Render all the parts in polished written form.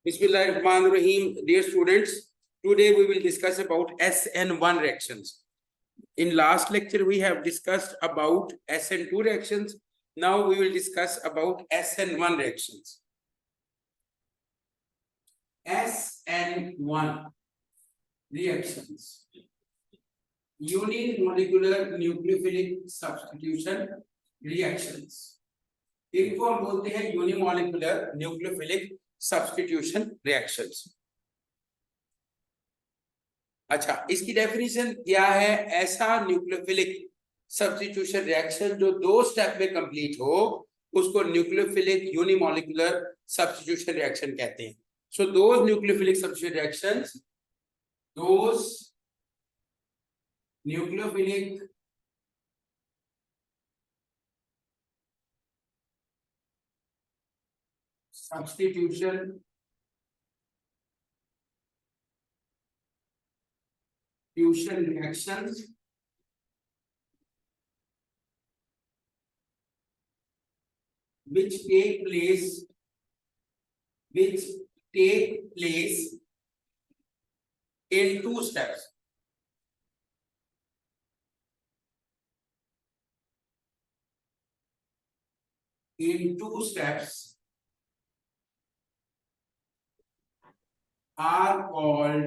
Bismillahirrahmanirrahim. Dear students, today we will discuss about SN1 reactions. In last lecture, we have discussed about SN2 reactions. Now we will discuss about SN1 reactions. SN1 reactions. Unimolecular nucleophilic substitution reactions. इनको हम बोलते हैं unimolecular nucleophilic substitution reactions. अच्छा, इसकी definition क्या है? ऐसा nucleophilic substitution reaction जो दो स्टेप में कंप्लीट हो उसको न्यूक्लियोफिलिक यूनिमोलिकुलर सब्स्टिट्यूशन रिएक्शन कहते हैं। So those nucleophilic substitution reactions, those nucleophilic substitution reactions which take place in two steps. Are called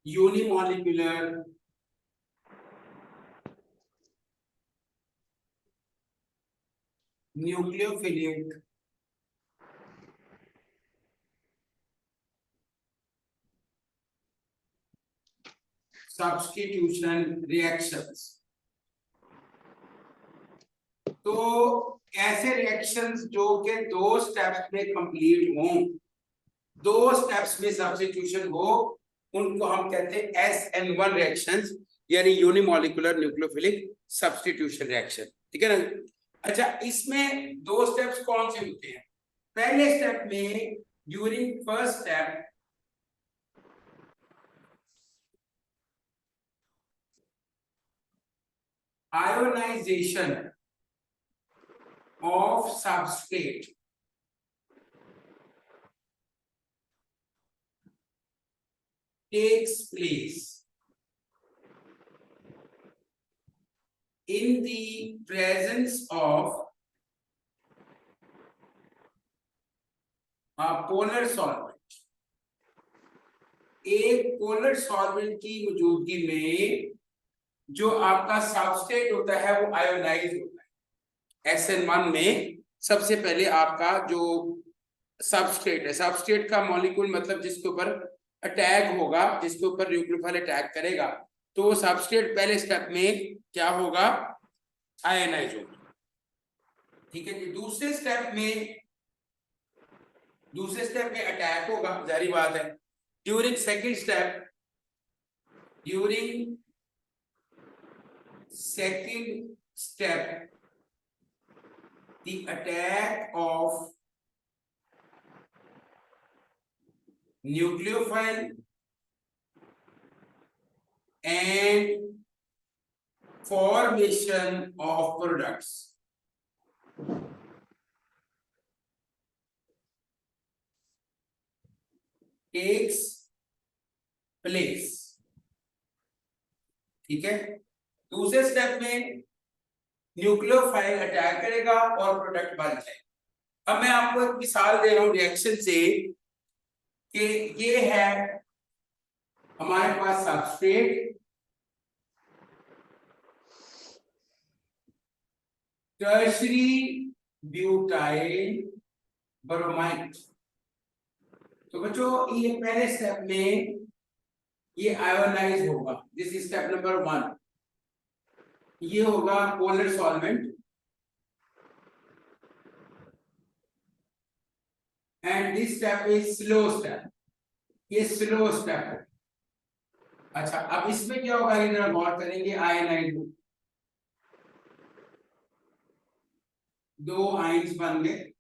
unimolecular nucleophilic substitution reactions. तो ऐसे रिएक्शंस जो के दो स्टेप्स में कंप्लीट हों, दो स्टेप्स में सब्स्टिट्यूशन हो, उनको हम कहते हैं SN1 रिएक्शंस, यानी यूनिमोलिकुलर न्यूक्लियोफिलिक सब्स्टिट्यूशन रिएक्शन। ठीक है ना? अच्छा, इसमें दो स्टेप्स कौन से होते हैं? पहले स्टेप में during first step ionisation of substrate takes place in the presence of a polar solvent. एक पोलर सॉल्वेंट की मौजूदगी में जो आपका सबस्ट्रेट होता है वो आयोनाइज होता है। SN1 में सबसे पहले आपका जो सबस्ट्रेट है, सबस्ट्रेट का मॉलिक्यूल मतलब जिसके ऊपर अटैक होगा, जिसके ऊपर न्यूक्लियोफाइल अटैक करेगा, तो सबस्ट्रेट पहले स्टेप में क्या होगा? आयनाइज होगा। ठीक है जी। दूसरे स्टेप में अटैक होगा, जारी बात है। During second step the attack of nucleophile and formation of products takes place। ठीक है? दूसरे स्टेप में न्यूक्लियोफाइल अटैक करेगा और प्रोडक्ट बन जाएगा। अब मैं आपको एक मिसाल दे रहा हूं रिएक्शन से कि ये है हमारे पास सबस्ट्रेट, टर्शरी ब्यूटाइल ब्रोमाइड। तो बच्चों, ये पहले स्टेप में ये आयोनाइज होगा। This is step number 1। ये होगा polar solvent and this step is slow step. ये स्लो स्टेप है। अच्छा, अब इसमें क्या होगा, इधर गौर करेंगे। आयनाइड, दो आयंस बन गए,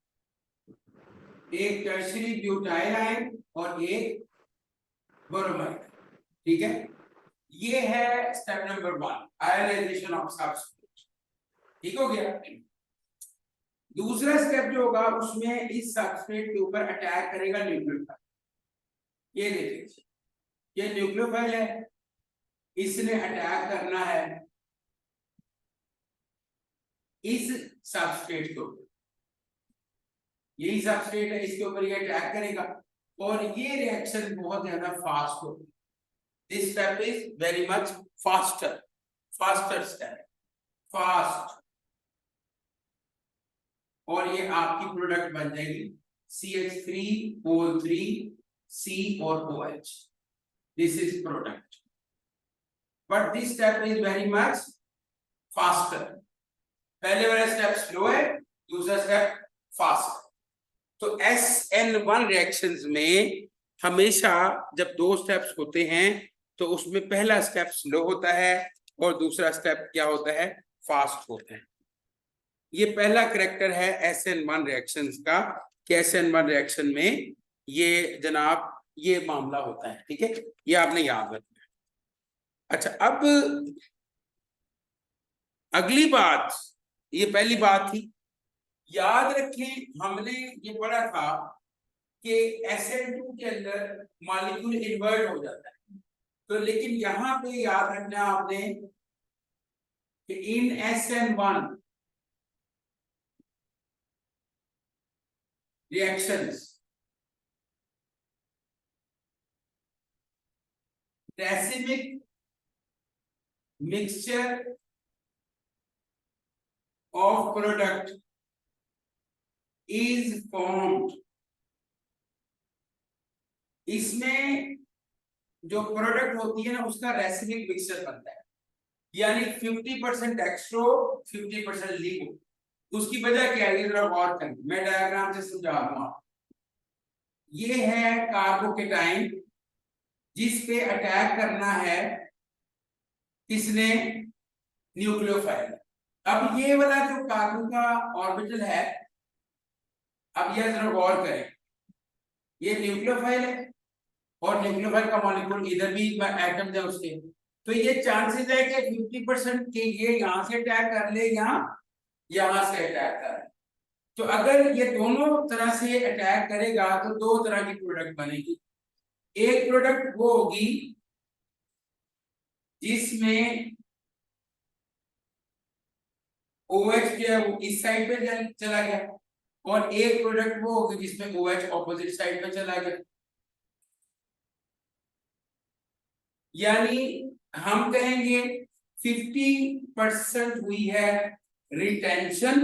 एक टर्शरी ब्यूटाइल आयन और एक ब्रोमाइड। ठीक है? ये है step number 1, ionisation of substrate. ठीक हो गया? दूसरा स्टेप जो होगा उसमें इस सबस्ट्रेट के ऊपर अटैक करेगा न्यूक्लियोफाइल। ये देखिए, ये न्यूक्लियोफाइल है, इसने अटैक करना है इस सबस्ट्रेट के ऊपर, यही सबस्ट्रेट है, इसके ऊपर ये अटैक करेगा और ये रिएक्शन बहुत ज्यादा फास्ट होगी। This step is very much faster step, fast, और ये आपकी प्रोडक्ट बन जाएगी CH3O3 C और OH। This is product, but this step is very much faster. पहले वाला स्टेप स्लो है, दूसरा स्टेप फास्ट। तो SN1 रिएक्शंस में हमेशा जब दो स्टेप्स होते हैं तो उसमें पहला स्टेप स्लो होता है और दूसरा स्टेप क्या होता है, फास्ट होता है। ये पहला करैक्टर है SN1 रिएक्शंस का कि SN1 रिएक्शन में ये जनाब ये मामला होता है। ठीक है, ये आपने याद रखना है। अच्छा, अब अगली बात, ये पहली बात थी, याद रखें हमने ये पढ़ा था कि SN2 के अंदर मॉलिक्यूल इन्वर्ट हो जाता है। तो लेकिन यहां पे याद रखना आपने कि इन SN1 reactions, racemic mixture of product is formed। इसमें जो प्रोडक्ट होती है ना उसका रेसिमिक मिक्सचर बनता है, यानी 50% एक्स्ट्रो 50% लीगो। उसकी वजह क्या है, जरा गौर करें, मैं डायग्राम से समझा दूंगा। ये है कार्बोकेटाइन जिस पे अटैक करना है किसने, न्यूक्लियोफाइल। अब ये वाला जो कार्बन का ऑर्बिटल है, अब यह जरा गौर करें, ये न्यूक्लियोफाइल है और न्यूक्लियोफाइल का मॉलिक्यूल इधर भी एटम है उसके, तो ये चांसेस है कि 50% के ये यहां से अटैक कर ले या यहां से अटैक कर ले। तो अगर ये दोनों तरह से अटैक करेगा तो दो तरह की प्रोडक्ट बनेगी। एक प्रोडक्ट वो होगी जिसमें OH जो है वो इस साइड पे चला गया, और एक प्रोडक्ट वो होगी जिसमें OH ऑपोजिट साइड पे चला गया। यानी हम कहेंगे 50% हुई है रिटेंशन,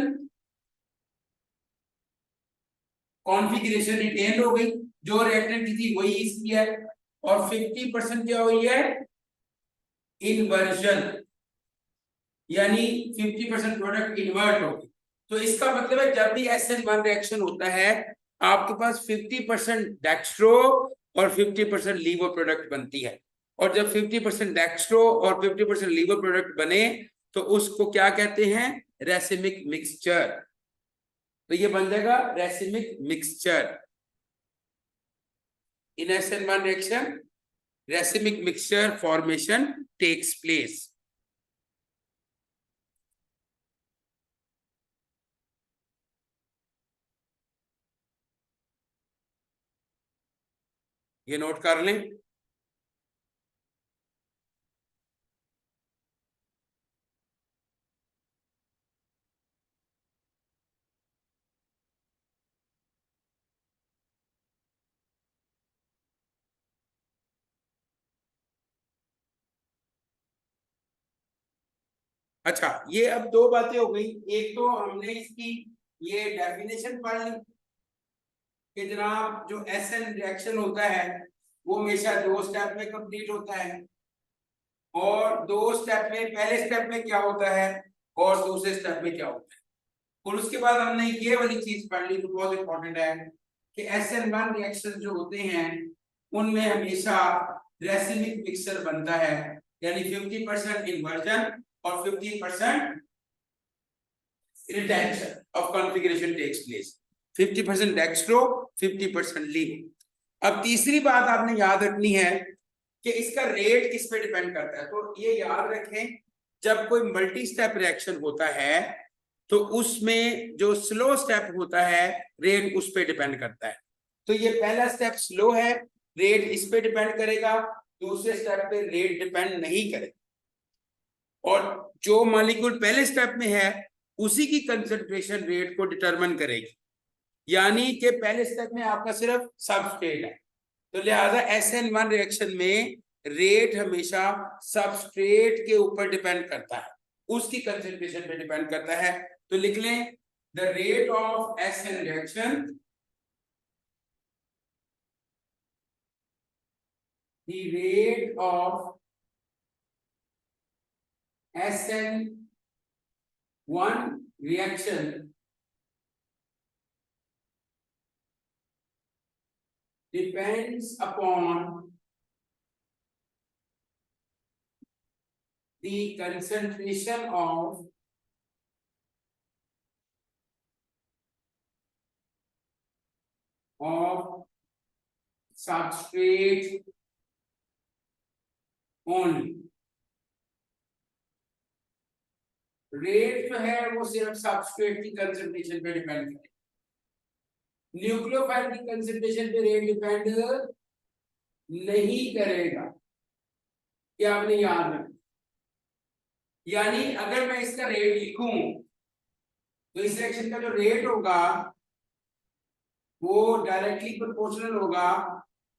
कॉन्फ़िगरेशन रिटेन हो गई, जो रिएक्टेंट की थी वही इसकी है, और 50% क्या हुई है, इन्वर्जन, यानी 50% प्रोडक्ट इन्वर्ट हो गई। तो इसका मतलब है जब भी SN1 रिएक्शन होता है आपके पास 50% डेक्स्ट्रो और 50% लीवो प्रोडक्ट बनती है, और जब 50% डेक्स्ट्रो और 50% लीवो प्रोडक्ट बने तो उसको क्या कहते हैं, रेसिमिक मिक्सचर। तो ये बन जाएगा racemic mixture. In SN1 reaction racemic mixture formation takes place. ये नोट कर लें। अच्छा, ये अब दो बातें हो गई। एक तो हमने इसकी ये डेफिनेशन पढ़ ली कि जनाब जो SN रिएक्शन होता है वो हमेशा दो स्टेप में कंप्लीट होता है, और दो स्टेप में, पहले स्टेप में क्या होता है और दूसरे स्टेप में क्या होता है। और उसके बाद हमने ये वाली चीज पढ़ ली जो बहुत इंपॉर्टेंट है कि SN1 रिएक्शन जो होते हैं उनमें हमेशा रेसिमिक मिक्सचर बनता है, यानी 50% इन्वर्जन और 50% retention of configuration takes place, 50% dextro 50% leave. अब तीसरी बात आपने याद रखनी है कि इसका रेट किस पे डिपेंड करता है। तो ये याद रखें, जब कोई मल्टी स्टेप रिएक्शन होता है तो उसमें जो स्लो स्टेप होता है रेट उस पे डिपेंड करता है। तो ये पहला स्टेप स्लो है, रेट इस पे डिपेंड करेगा, दूसरे स्टेप पे रेट डिपेंड नहीं करेगा। और जो मॉलिक्यूल पहले स्टेप में है उसी की कंसंट्रेशन रेट को डिटरमिन करेगी। यानी कि पहले स्टेप में आपका सिर्फ सबस्ट्रेट है, तो लिहाजा SN1 रिएक्शन में रेट हमेशा सबस्ट्रेट के ऊपर डिपेंड करता है, उसकी कंसंट्रेशन पे डिपेंड करता है। तो लिख लें the rate of SN reaction, the rate of SN1 reaction depends upon the concentration of substrate only। Rate जो है वो सिर्फ सबस्ट्रेट की कंसंट्रेशन पे डिपेंड करेगा, न्यूक्लियोफाइल की कंसंट्रेशन पे रेट डिपेंड नहीं करेगा। क्या आपने याद रखना, यानी अगर मैं इसका रेट लिखूं तो इस रिएक्शन का जो रेट होगा वो डायरेक्टली प्रोपोर्शनल होगा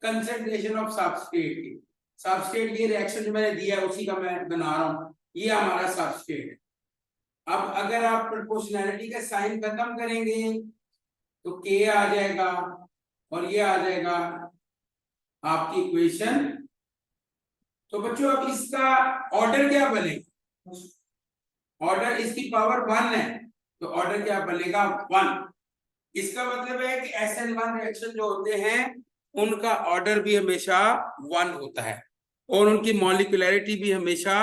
कंसंट्रेशन ऑफ सबस्ट्रेट के। सबस्ट्रेट ये रिएक्शन जो मैंने दिया है उसी का मैं बना रहा हूं, ये हमारा सबस्ट्रेट है। अब अगर आप प्रोपोर्शनैलिटी का साइन खत्म करेंगे तो K आ जाएगा और ये आ जाएगा आपकी इक्वेशन। तो बच्चों अब इसका ऑर्डर क्या बनेगा, ऑर्डर इसकी पावर 1 है, तो ऑर्डर क्या बनेगा 1। इसका मतलब है कि SN1 रिएक्शन जो होते हैं उनका ऑर्डर भी हमेशा 1 होता है और उनकी मॉलिक्यूलैरिटी भी हमेशा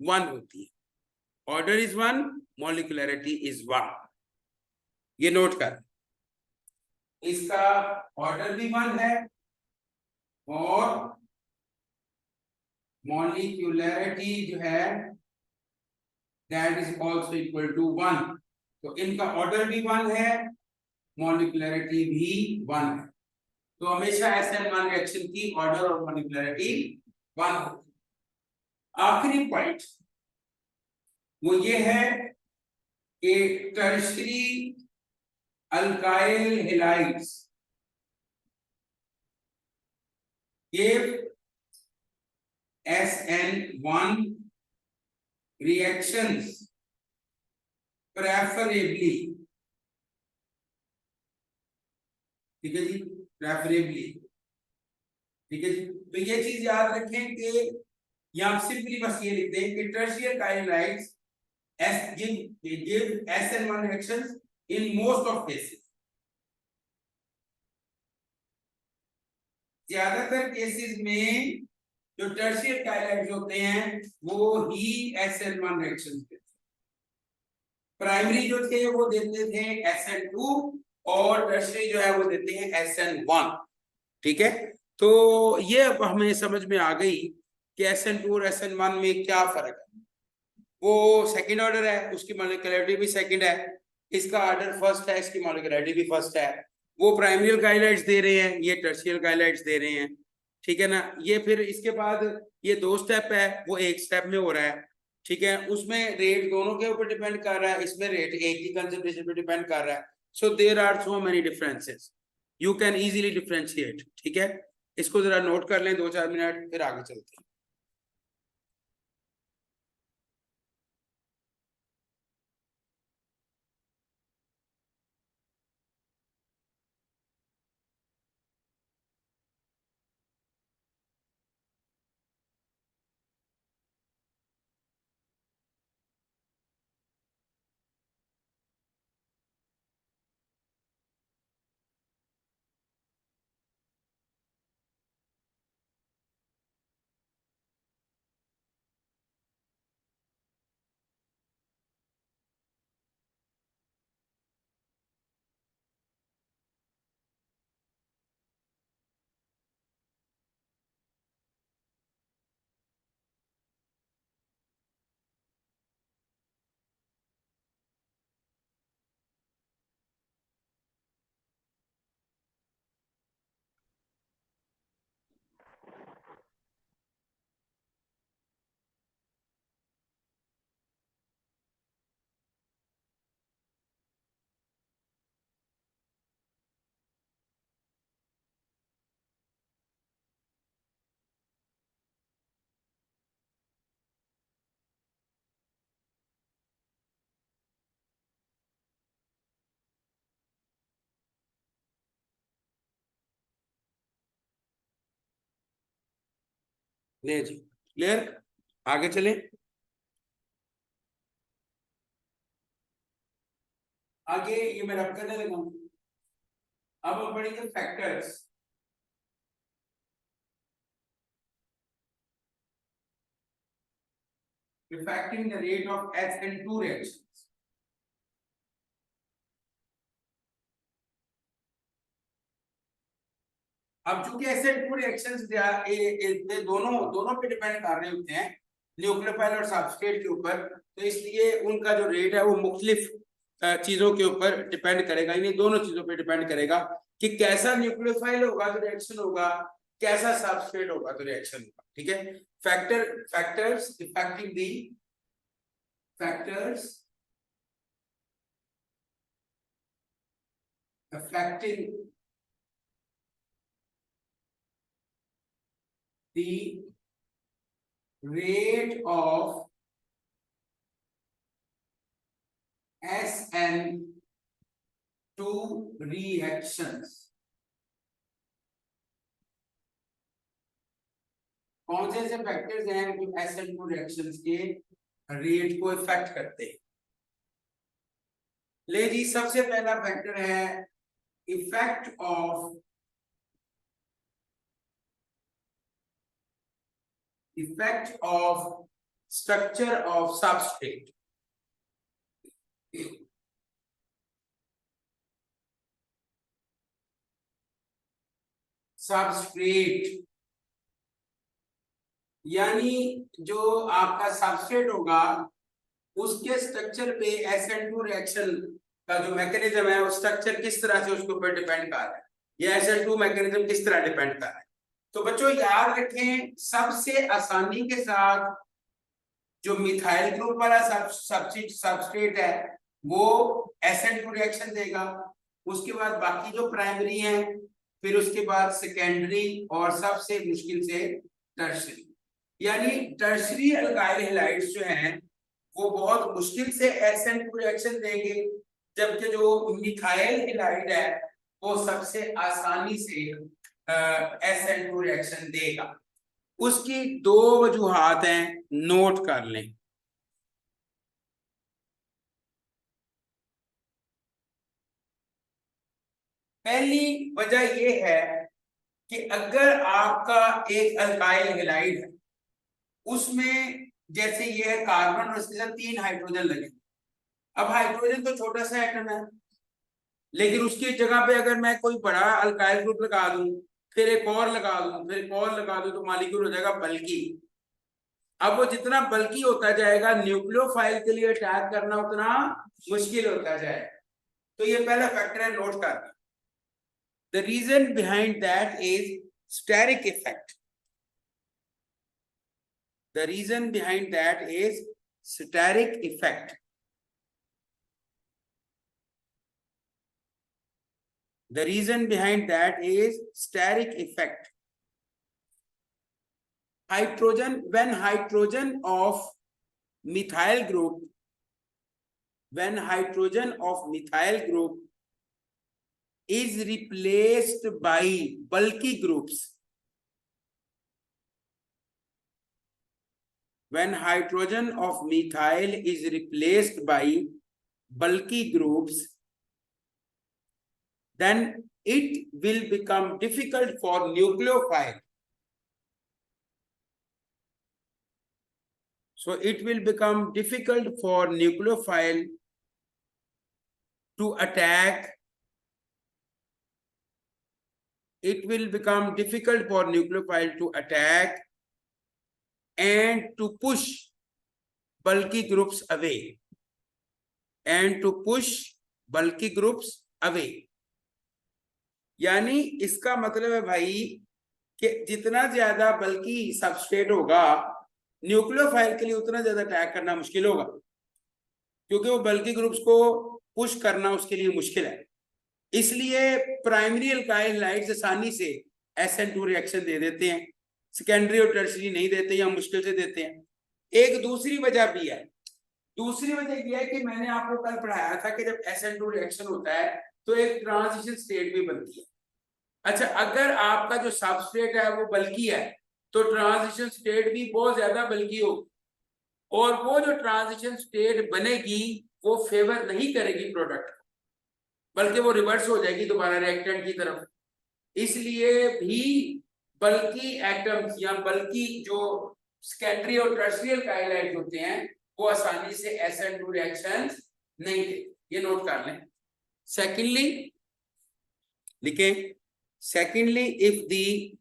1 होती है। ऑर्डर इज 1, मॉलिक्यूलैरिटी इज 1, ये नोट कर। इसका ऑर्डर भी 1 है और मॉलिक्यूलैरिटी जो है that is also equal to 1। तो इनका ऑर्डर भी 1 है, मॉलिक्यूलैरिटी भी 1 है। तो हमेशा SN1 रिएक्शन की ऑर्डर और मॉलिक्यूलैरिटी 1 होती है। आखिरी पॉइंट वो ये है कि tertiary alkyl halides give SN1 reactions preferably, ठीक है जी, प्रेफरेबली, ठीक है जी। तो ये चीज याद रखें कि यहां सिंपली बस ये लिख दें कि tertiary alkyl halides give SN1 reactions in most of cases, ज्यादातर केसेस में जो टर्शियरी अल्काइल होते हैं वो ही SN1 रिएक्शन देते हैं। प्राइमरी जो थे वो देते थे SN2 और टर्शियरी जो है वो देते हैं SN1, ठीक है। तो ये अब हमें समझ में आ गई कि SN2 और SN1 में क्या फर्क है। वो सेकंड ऑर्डर है, उसकी मॉलिक्यूलरिटी भी सेकंड है, इसका ऑर्डर फर्स्ट है, इसकी मॉलिक्यूलरिटी भी फर्स्ट है। वो प्राइमरी अल्काइलाइड्स दे रहे हैं, ये टर्शियरी अल्काइलाइड्स दे रहे हैं, ठीक है ना। ये फिर इसके बाद ये 2 स्टेप है, वो 1 स्टेप में हो रहा है, ठीक है। उसमें रेट दोनों के ऊपर डिपेंड कर रहा है, इसमें रेट एक ही कंसंट्रेशन पे डिपेंड कर रहा है। So there are so many differences, you can easily differentiate, ठीक है। इसको जरा नोट कर लें 2-4 मिनट, फिर आगे चलते हैं। ले जी, क्लियर, आगे चले। आगे ये मैं रब करने लगा हूं। अब हम पढ़ेंगे factors. Reflecting the rate of SN2 reactions. अब चूंकि SN2 रिएक्शंस दोनों पे डिपेंड कर रहे होते हैं, न्यूक्लियोफाइल और सबस्ट्रेट के ऊपर, तो इसलिए उनका जो रेट है वो मुख्तलिफ चीजों के ऊपर डिपेंड करेगा, इन्हीं दोनों चीजों पे डिपेंड करेगा कि कैसा न्यूक्लियोफाइल होगा तो रिएक्शन होगा, कैसा सबस्ट्रेट होगा तो रिएक्शन होगा। ठीक है, factors affecting the factors affecting the rate of SN2 reactions। कौन से ऐसे फैक्टर्स हैं जो SN2 रिएक्शंस के रेट को इफेक्ट करते हैं? ले जी, सबसे पहला फैक्टर है effect of structure of substrate. Substrate यानी जो आपका सबस्ट्रेट होगा उसके स्ट्रक्चर पे SN2 रिएक्शन का जो मैकेनिज्म है, वो स्ट्रक्चर किस तरह से उसके ऊपर डिपेंड कर रहा है, या SN2 मैकेनिज्म किस तरह डिपेंड कर रहा है। तो बच्चों याद रखें, सबसे आसानी के साथ जो मिथाइल ग्रुप वाला सबस्ट्रेट है वो SN2 रिएक्शन देगा, उसके बाद बाकी जो प्राइमरी हैं, फिर उसके बाद सेकेंडरी, और सबसे मुश्किल से टर्शरी। यानी टर्शरी अल्काइल हैलाइड्स जो हैं वो बहुत मुश्किल से SN2 रिएक्शन देंगे, जबकि जो मिथाइल हैलाइड है वो सबसे आसानी से SN2 रिएक्शन देगा। उसकी दो वजूहात हैं, नोट कर लें। पहली वजह यह है कि अगर आपका एक अल्काइल हैलाइड है, उसमें जैसे ये है कार्बन और इसके साथ 3 हाइड्रोजन लगे। अब हाइड्रोजन तो छोटा सा एटम है, लेकिन उसकी जगह पे अगर मैं कोई बड़ा अल्काइल ग्रुप लगा दूं, फिर एक और लगा दूं, फिर एक और लगा दूं, तो मॉलिक्यूल हो जाएगा बल्कि। अब वो जितना बल्कि होता जाएगा, न्यूक्लियोफाइल के लिए अटैक करना उतना मुश्किल होता जाएगा। तो ये पहला फैक्टर है, नोट कर। The reason behind that is steric effect. The reason behind that is steric effect. The reason behind that is steric effect. When hydrogen of methyl group is replaced by bulky groups, when hydrogen of methyl is replaced by bulky groups, then it will become difficult for nucleophile. So it will become difficult for nucleophile to attack. It will become difficult for nucleophile to attack and to push bulky groups away. And to push bulky groups away. यानी इसका मतलब है भाई कि जितना ज्यादा bulky substrate होगा, nucleophile के लिए उतना ज्यादा अटैक करना मुश्किल होगा, क्योंकि वो बल्कि ग्रुप्स को पुश करना उसके लिए मुश्किल है। इसलिए प्राइमरी अल्काइल हैलाइड्स आसानी से SN2 रिएक्शन दे देते हैं, सेकेंडरी और टर्शरी नहीं देते या मुश्किल से देते हैं। एक दूसरी वजह भी है। दूसरी वजह यह है कि मैंने आपको कल पढ़ाया था कि जब SN2 रिएक्शन होता है तो एक ट्रांजिशन स्टेट भी बनती है। अच्छा, अगर आपका जो सबस्ट्रेट है वो बल्कि है तो ट्रांजिशन स्टेट भी बहुत ज्यादा बल्कि होगी, और वो जो ट्रांजिशन स्टेट बनेगी वो फेवर नहीं करेगी प्रोडक्ट, बल्कि वो रिवर्स हो जाएगी दोबारा रिएक्टेंट की तरफ। इसलिए भी बल्कि एटम्स या बल्कि जो सेकेंडरी और टर्शियल काइलाइट होते हैं वो आसानी से SN2 रिएक्शंस नहीं देते, ये नोट कर लें। सेकेंडली लिखे, secondly if the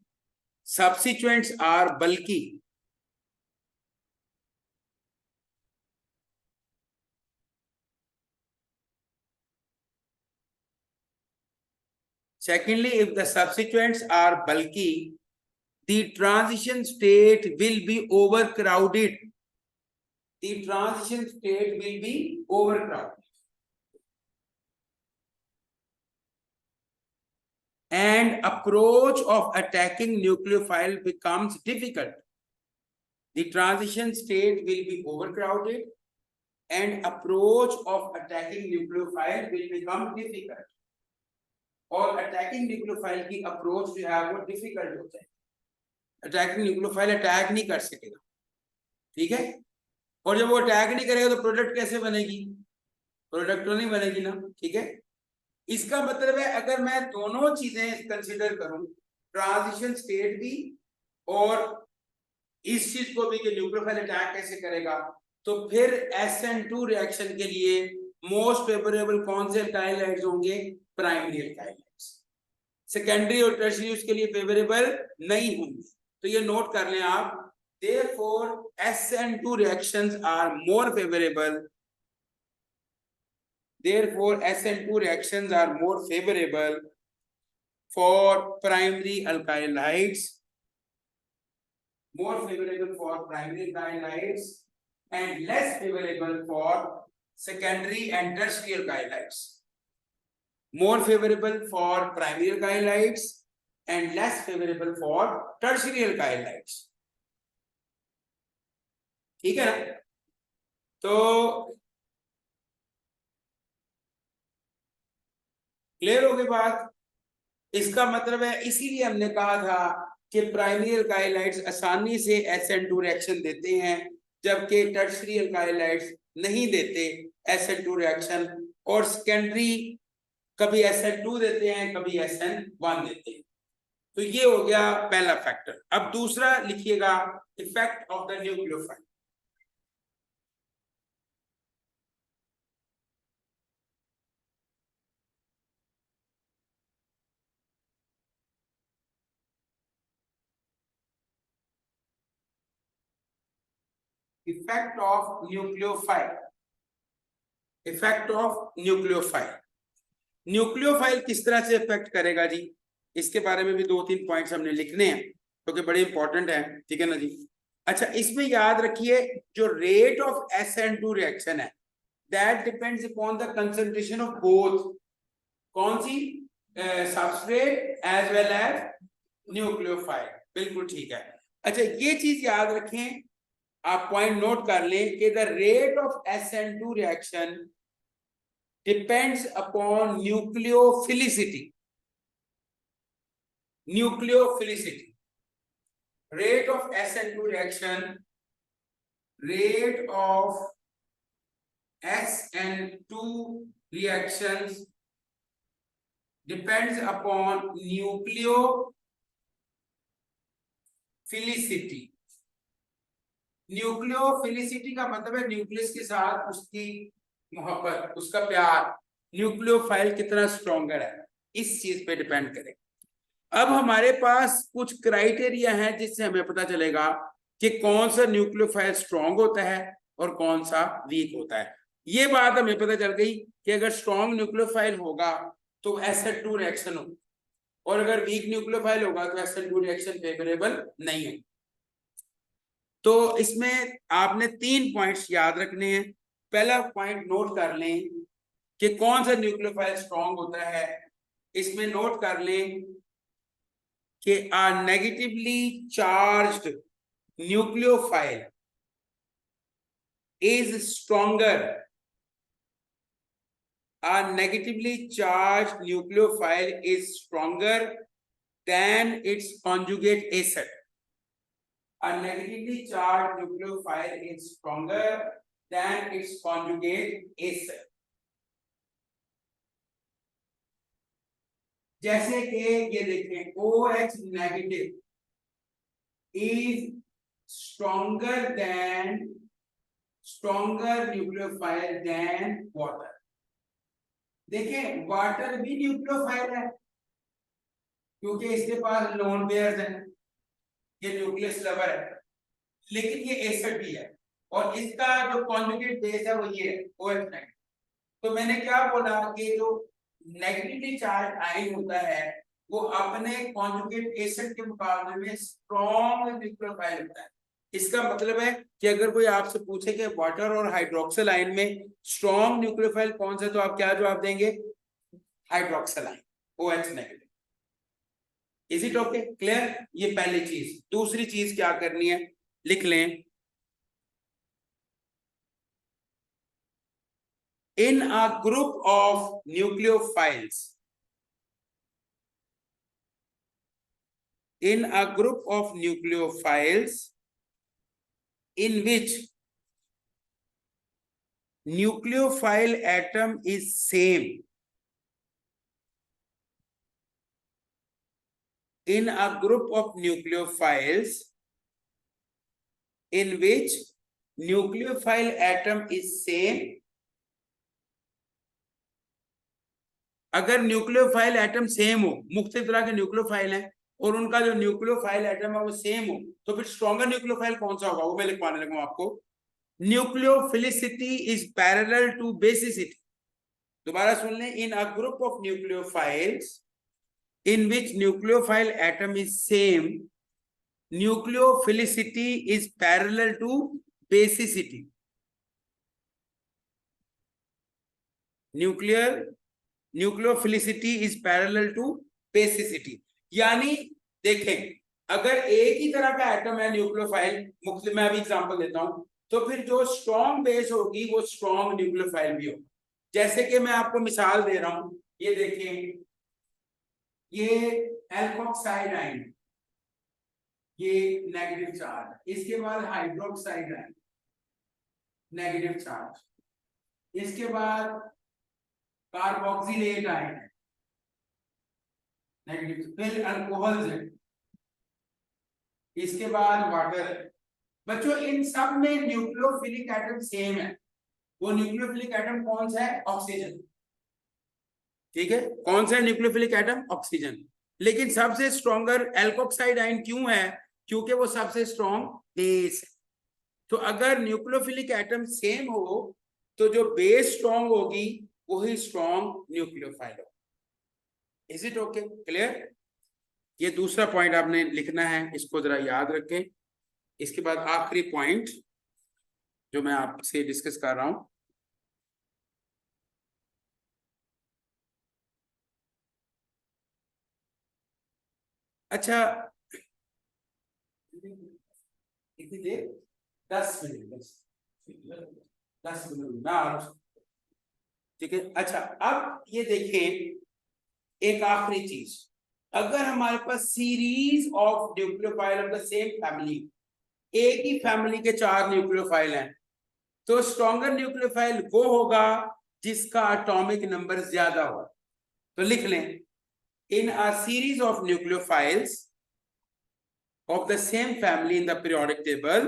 substituents are bulky, secondly if the substituents are bulky, the transition state will be overcrowded, the transition state will be overcrowded, and approach of attacking nucleophile becomes difficult. The transition state will be overcrowded and approach of attacking nucleophile will become difficult. और attacking nucleophile की approach जो है वो difficult होता है, attacking nucleophile attack नहीं कर सकेगा, ठीक है। और जब वो अटैक नहीं करेगा तो प्रोडक्ट कैसे बनेगी, प्रोडक्ट तो नहीं बनेगी ना, ठीक है। इसका मतलब है अगर मैं दोनों चीजें कंसीडर करूं, ट्रांजिशन स्टेट भी और इस चीज को भी कि न्यूक्लियोफाइल अटैक कैसे करेगा, तो फिर SN2 रिएक्शन के लिए मोस्ट फेवरेबल कौन से अल्काइल हाइड्स होंगे, प्राइमरी अल्काइल हाइड्स। सेकेंडरी और टर्शियरी उसके लिए फेवरेबल नहीं होंगे, तो ये नोट कर लें आप। Therefore SN2 reactions are more favorable, therefore SN2 reactions are more favorable for primary alkyl halides, more favorable for primary alkyl halides and less favorable for secondary and tertiary alkyl halides. More favorable for primary alkyl halides and less favorable for tertiary alkyl halides. ठीक है ना। तो clear हो गई बात। इसका मतलब है इसीलिए हमने कहा था कि प्राइमरी अल्काइल हाइड्स आसानी से SN2 रिएक्शन देते हैं, जबकि टर्शियरी अल्काइल हाइड्स नहीं देते SN2 रिएक्शन, और सेकेंडरी कभी SN2 देते हैं कभी SN1 देते हैं। तो ये हो गया पहला फैक्टर। अब दूसरा लिखिएगा, effect of the nucleophile. Effect of nucleophile, effect of nucleophile. Nucleophile किस तरह से इफेक्ट करेगा जी, इसके बारे में भी 2-3 पॉइंट्स हमने लिखने हैं क्योंकि बड़े इंपॉर्टेंट है, ठीक है ना जी। अच्छा, इसमें याद रखिए जो रेट ऑफ SN2 रिएक्शन है that depends upon the concentration of both, कौन सी, substrate as well as nucleophile, बिल्कुल ठीक है। अच्छा, ये चीज याद रखें, आप पॉइंट नोट कर लें कि the rate of SN2 reaction depends upon nucleophilicity, nucleophilicity, rate of SN2 reaction, rate of SN2 reactions depends upon nucleophilicity। Nucleophilicity का मतलब है न्यूक्लियस के साथ उसकी मोहब्बत, उसका प्यार, न्यूक्लियोफाइल कितना स्ट्रॉन्गर है, इस चीज पे डिपेंड करेगा। अब हमारे पास कुछ क्राइटेरिया है जिससे हमें पता चलेगा कि कौन सा न्यूक्लियोफाइल स्ट्रॉन्ग होता है और कौन सा वीक होता है। ये बात हमें पता चल गई कि अगर स्ट्रॉन्ग न्यूक्लियोफाइल होगा तो SN2 रिएक्शन होगा, और अगर वीक न्यूक्लियोफाइल होगा तो SN2 रिएक्शन फेवरेबल नहीं है। तो इसमें आपने 3 पॉइंट्स याद रखने हैं। पहला पॉइंट नोट कर लें कि कौन सा न्यूक्लियोफाइल स्ट्रॉन्ग होता है। इसमें नोट कर लें कि a negatively charged nucleophile is stronger, a negatively charged nucleophile is stronger than its conjugate acid, A negatively charged nucleophile is stronger than its conjugate acid. जैसे कि ये देखें OH negative is stronger nucleophile than water. देखें water भी nucleophile है क्योंकि इसके पास lone pairs हैं, ये न्यूक्लियस लवर है, लेकिन ये एसिड भी है और इसका जो कॉन्जुगेट बेस है वो ये है OH नेगेटिव। तो मैंने क्या बोला कि जो नेगेटिवली चार्ज आयन होता है वो अपने कॉन्जुगेट एसिड के मुकाबले में स्ट्रॉन्ग न्यूक्लियोफाइल होता है। इसका मतलब है कि अगर कोई आपसे पूछे कि वाटर और हाइड्रोक्सिल आयन में स्ट्रॉन्ग न्यूक्लियोफाइल कौन सा, तो आप क्या जवाब देंगे? Hydroxyl ion, OH negative. Is it okay? Clear? ये पहली चीज। दूसरी चीज क्या करनी है, लिख लें। In a group of nucleophiles, in which nucleophile atom is same, in a group of nucleophiles in which nucleophile atom is same, अगर न्यूक्लियोफाइल एटम सेम हो, मुख्तलिफ तरह के न्यूक्लियोफाइल हैं और उनका जो न्यूक्लियोफाइल एटम है वो सेम हो, तो फिर स्ट्रॉन्गर न्यूक्लियोफाइल कौन सा होगा वो मैं लिखवाने लगा आपको। Nucleophilicity is parallel to basicity. दोबारा सुन लें, in a group of nucleophiles in which nucleophile atom is same, nucleophilicity is parallel to basicity. Nucleophilicity is parallel to basicity. यानी देखें, अगर एक ही तरह का एटम है न्यूक्लियोफाइल, मुख्तलिफ, मैं अभी एग्जांपल देता हूं, तो फिर जो स्ट्रॉन्ग बेस होगी वो स्ट्रॉन्ग न्यूक्लियोफाइल भी होगी। जैसे कि मैं आपको मिसाल दे रहा हूं, ये देखें, ये एल्कोक्साइड आयन, ये नेगेटिव चार्ज, इसके बाद हाइड्रोक्साइड आयन नेगेटिव चार्ज, इसके बाद कार्बोक्सिलेट आयन है नेगेटिव, फिर अल्कोहल है, इसके बाद वाटर है। बच्चों इन सब में न्यूक्लियोफिलिक एटम सेम है। वो न्यूक्लियोफिलिक एटम कौन सा है? ऑक्सीजन। ठीक है, कौन सा है न्यूक्लियोफिलिक एटम? ऑक्सीजन। लेकिन सबसे स्ट्रॉन्गर एल्कोक्साइड आयन क्यों है? क्योंकि वो सबसे स्ट्रॉन्ग बेस है। तो अगर न्यूक्लियोफिलिक एटम सेम हो तो जो बेस स्ट्रॉन्ग होगी वही स्ट्रॉन्ग न्यूक्लियोफाइल होगी। Is it okay? क्लियर? ये दूसरा पॉइंट आपने लिखना है, इसको जरा याद रखें। इसके बाद आखिरी पॉइंट जो मैं आपसे डिस्कस कर रहा हूं, अच्छा कितनी देर? 10 मिनट, 10 मिनट ना, ठीक है। अच्छा अब ये देखें, एक आखिरी चीज, अगर हमारे पास series of nucleophile of the same family, एक ही फैमिली के 4 न्यूक्लियोफाइल हैं, तो स्ट्रॉन्गर न्यूक्लियोफाइल वो होगा जिसका एटॉमिक नंबर ज्यादा हो। तो लिख लें, in a series of nucleophiles of the same family in the periodic table,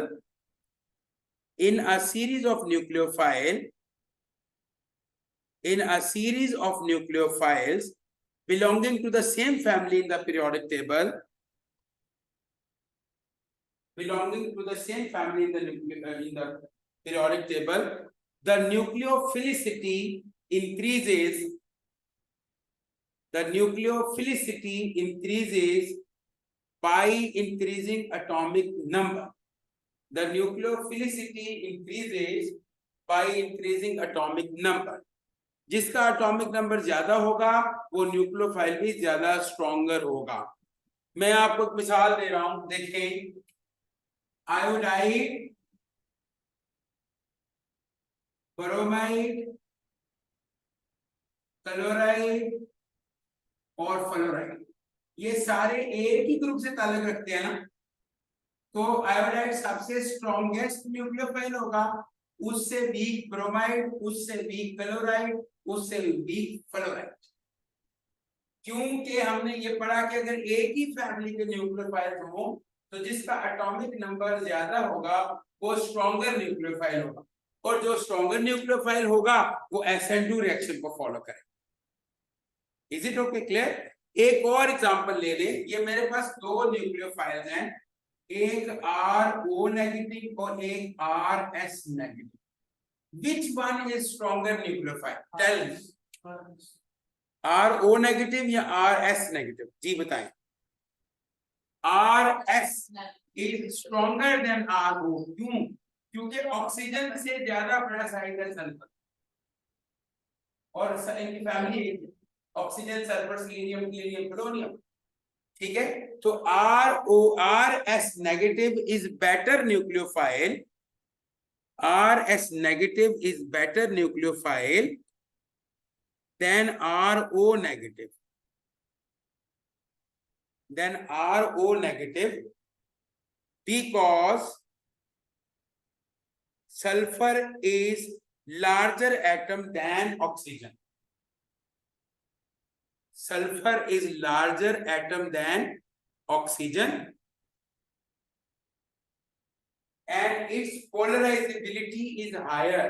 in a series of nucleophiles belonging to the same family in the periodic table, the nucleophilicity increases by increasing atomic number. The nucleophilicity increases by increasing atomic number. जिसका atomic number ज्यादा होगा वो nucleophile भी ज्यादा stronger होगा। मैं आपको एक मिसाल दे रहा हूं, देखें, आयोडाइड, ब्रोमाइड, क्लोराइड और फ्लोराइड, ये सारे एक ही ग्रुप से ताल्लुक रखते हैं ना। तो आयोडाइड सबसे स्ट्रॉन्गेस्ट न्यूक्लियोफाइल होगा, उससे वीक ब्रोमाइड, उससे वीक क्लोराइड, उससे वीक फ्लोराइड। क्योंकि हमने ये पढ़ा कि अगर एक ही फैमिली के न्यूक्लियोफाइल हो तो जिसका एटॉमिक नंबर ज्यादा होगा वो स्ट्रॉन्गर न्यूक्लियोफाइल होगा, और जो स्ट्रॉन्गर न्यूक्लियोफाइल होगा वो SN2 रिएक्शन को फॉलो करेगा। Is it okay, clear? एक और एग्जांपल ले लें, ये मेरे पास दो न्यूक्लियोफाइल्स हैं, एक RO नेगेटिव और एक RS negative. Which one is stronger nucleophile? Tell me. RO negative या RS नेगेटिव? जी बताएं। RS is stronger than RO। क्यों? क्योंकि ऑक्सीजन से ज्यादा बड़ा साइज है सल्फर, और इनकी फैमिली ऑक्सीजन, सल्फर, सेलेनियम, क्लीनियम, पोलोनियम। ठीक है, तो RS negative is better nucleophile, RS negative is better nucleophile than RO negative. Than RO negative, because sulfur is larger atom than oxygen. Sulfur is larger atom than oxygen, and its polarizability is higher.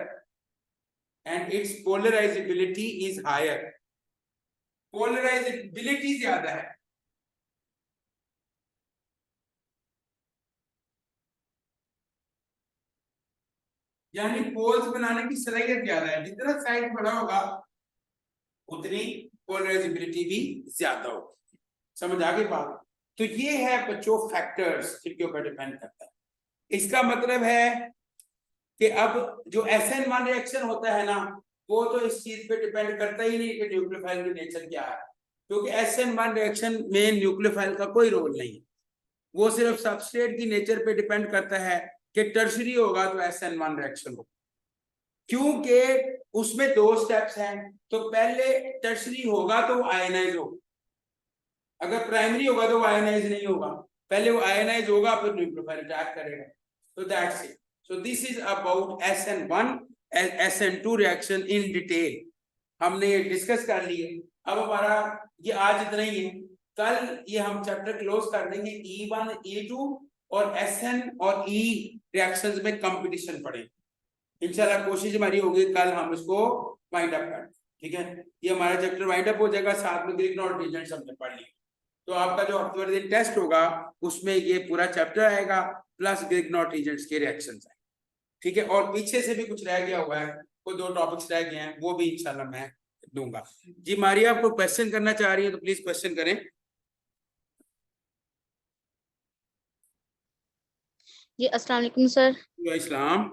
And its polarizability is higher. Polarizability ज्यादा है, यानी poles बनाने की सलाहियत ज्यादा है। जितना size बड़ा होगा उतनी पोलराइजेबिलिटी भी ज्यादा होगी। समझ आ गई बात? तो ये है बच्चों फैक्टर्स जिनके ऊपर डिपेंड करता है। इसका मतलब है कि अब जो SN1 रिएक्शन होता है ना, वो तो इस चीज पे डिपेंड करता ही नहीं कि न्यूक्लियोफाइल की नेचर क्या है, क्योंकि SN1 रिएक्शन में न्यूक्लियोफाइल का कोई रोल नहीं है। वो सिर्फ सबस्ट्रेट की नेचर पे डिपेंड करता है कि टर्शरी होगा तो SN1 रिएक्शन होगा, क्योंकि उसमें दो स्टेप्स हैं। तो पहले टर्शरी होगा तो वो आयनाइज होगा, अगर प्राइमरी होगा तो वो आयनाइज नहीं होगा, पहले वो आयनाइज होगा फिर न्यूक्लियोफाइल अटैक करेगा। तो that's it. So this is about SN1 SN2 reaction in detail, हमने ये डिस्कस कर लिए। अब हमारा ये आज इतना ही है, कल ये हम चैप्टर क्लोज कर देंगे। E1 E2 और SN और E रिएक्शंस में कंपटीशन पड़ेगा। इंशाल्लाह कोशिश हमारी होगी कल हम इसको वाइंड अप कर, ठीक है? ये हमारा चैप्टर वाइंड अप हो जाएगा, साथ में ग्रिग्नॉर्ड रीजन हमने पढ़ लिया। तो आपका जो हफ्ते वाले दिन टेस्ट होगा उसमें ये पूरा चैप्टर आएगा प्लस ग्रिग्नॉर्ड रीजन्स के रिएक्शंस आए, ठीक है? और पीछे से भी कुछ रह गया हुआ है, कोई दो टॉपिक्स रह गए हैं, वो भी इंशाल्लाह मैं दूंगा। जी मारिया, आपको क्वेश्चन करना चाह रही है तो प्लीज क्वेश्चन करें। जी अस्सलाम वालेकुम सर। इस्लाम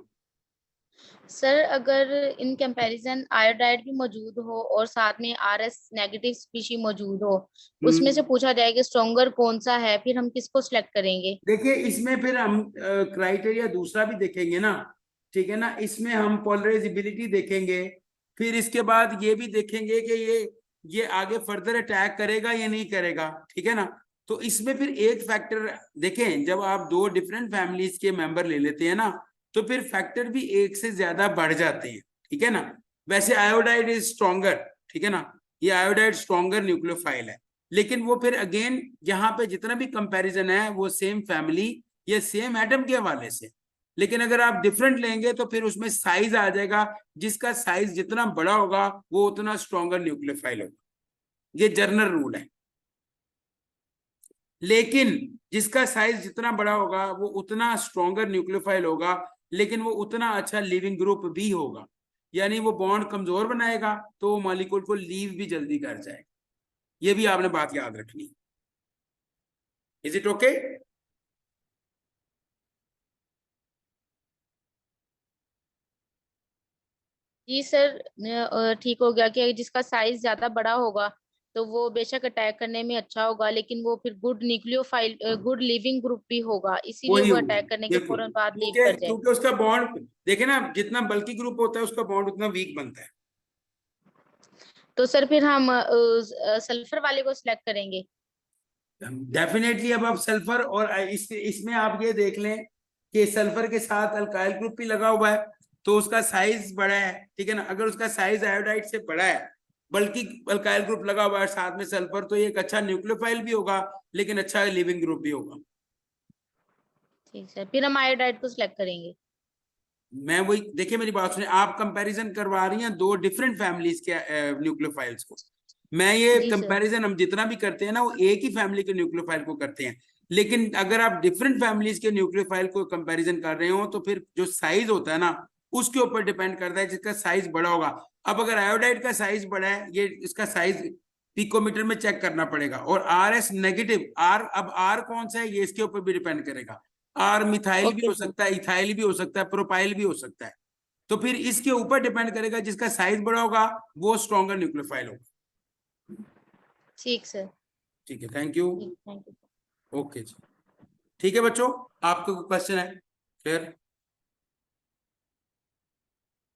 सर अगर इन कंपैरिजन आयोडाइड भी मौजूद हो और साथ में RS नेगेटिव स्पीशी मौजूद हो, उसमें से पूछा जाए कि स्ट्रॉन्गर कौन सा है, फिर हम किसको सिलेक्ट करेंगे? देखिए, इसमें फिर हम क्राइटेरिया दूसरा भी देखेंगे ना, ठीक है ना? इसमें हम पोलराइजेबिलिटी देखेंगे, फिर इसके बाद ये भी देखेंगे कि ये आगे फर्दर अटैक करेगा या नहीं करेगा, ठीक है ना? तो इसमें फिर एक फैक्टर देखें, जब आप दो डिफरेंट फैमिलीज के मेंबर ले लेते हैं ना, तो फिर फैक्टर भी एक से ज्यादा बढ़ जाते हैं, ठीक है ना? वैसे आयोडाइड इज स्ट्रॉन्गर, ठीक है ना? ये आयोडाइड स्ट्रॉन्गर न्यूक्लियोफाइल है, लेकिन वो फिर अगेन यहाँ पे जितना भी कंपैरिजन है वो सेम फैमिली या सेम एटम के हवाले से। लेकिन अगर आप डिफरेंट लेंगे तो फिर उसमें साइज आ जाएगा, जिसका साइज जितना बड़ा होगा वो उतना स्ट्रॉन्गर न्यूक्लियोफाइल होगा, ये जनरल रूल है। लेकिन जिसका साइज जितना बड़ा होगा वो उतना स्ट्रॉन्गर न्यूक्लियोफाइल होगा, लेकिन वो उतना अच्छा लिविंग ग्रुप भी होगा, यानी वो बॉन्ड कमजोर बनाएगा तो वो मॉलिक्यूल को लीव भी जल्दी कर जाएगा। ये भी आपने बात याद रखनी। Is it okay? जी सर, ठीक हो गया कि जिसका साइज ज्यादा बड़ा होगा तो वो बेशक अटैक करने में अच्छा होगा, लेकिन वो फिर good nucleophile good leaving group भी होगा, इसीलिए वही वो होगा, अटैक करने के बिल्कुल, फौरन बाद लीव क्योंकि कर जाएगा। क्योंकि उसका बॉन्ड देखे ना, जितना बल्कि ग्रुप होता है उसका बॉन्ड उतना वीक बनता है। तो सर फिर हम सल्फर वाले को सिलेक्ट करेंगे। डेफिनेटली अब आप सल्फर और इसमें आप ये देख लें कि सल्फर के साथ अल्काइल ग्रुप भी लगा हुआ है, तो उसका साइज बड़ा है, ठीक है ना। अगर उसका साइज आयोडाइड से बड़ा है, बल्कि अल्काइल ग्रुप लगा हुआ है साथ में सल्फर, तो ये एक अच्छा न्यूक्लियोफाइल भी होगा, लेकिन अच्छा लिविंग ग्रुप भी होगा। ठीक सर, फिर हम आयोडाइड को सिलेक्ट करेंगे। मैं वही, देखिए मेरी बात सुनिए, आप कंपैरिजन करवा रही हैं दो डिफरेंट फैमिलीज के न्यूक्लियोफाइल्स को। मैं ये जी सर। कंपैरिजन हम जितना भी करते हैं ना, वो एक ही फैमिली के न्यूक्लियोफाइल को करते हैं। लेकिन अगर आप डिफरेंट फैमिलीज के न्यूक्लियोफाइल को कंपैरिजन कर रहे हो, तो फिर जो साइज होता है ना, उसके ऊपर डिपेंड करता है, जिसका साइज बड़ा होगा। अब अगर आयोडाइड का साइज बड़ा है, ये इसका साइज पिकोमीटर में चेक करना पड़ेगा, और आर एस नेगेटिव, आर, अब आर कौन सा है ये इसके ऊपर भी डिपेंड करेगा। आर मिथाइल भी ओके हो सर। सकता है, इथाइल भी हो सकता है, प्रोपाइल भी हो सकता है। तो फिर इसके ऊपर डिपेंड करेगा, जिसका साइज बड़ा होगा वो स्ट्रॉन्गर न्यूक्लियोफाइल होगा। ठीक सर। ठीक है, थैंक यू। ठीक, थैंक यू। ओके जी, ठीक है बच्चों, आपको कोई क्वेश्चन है फिर?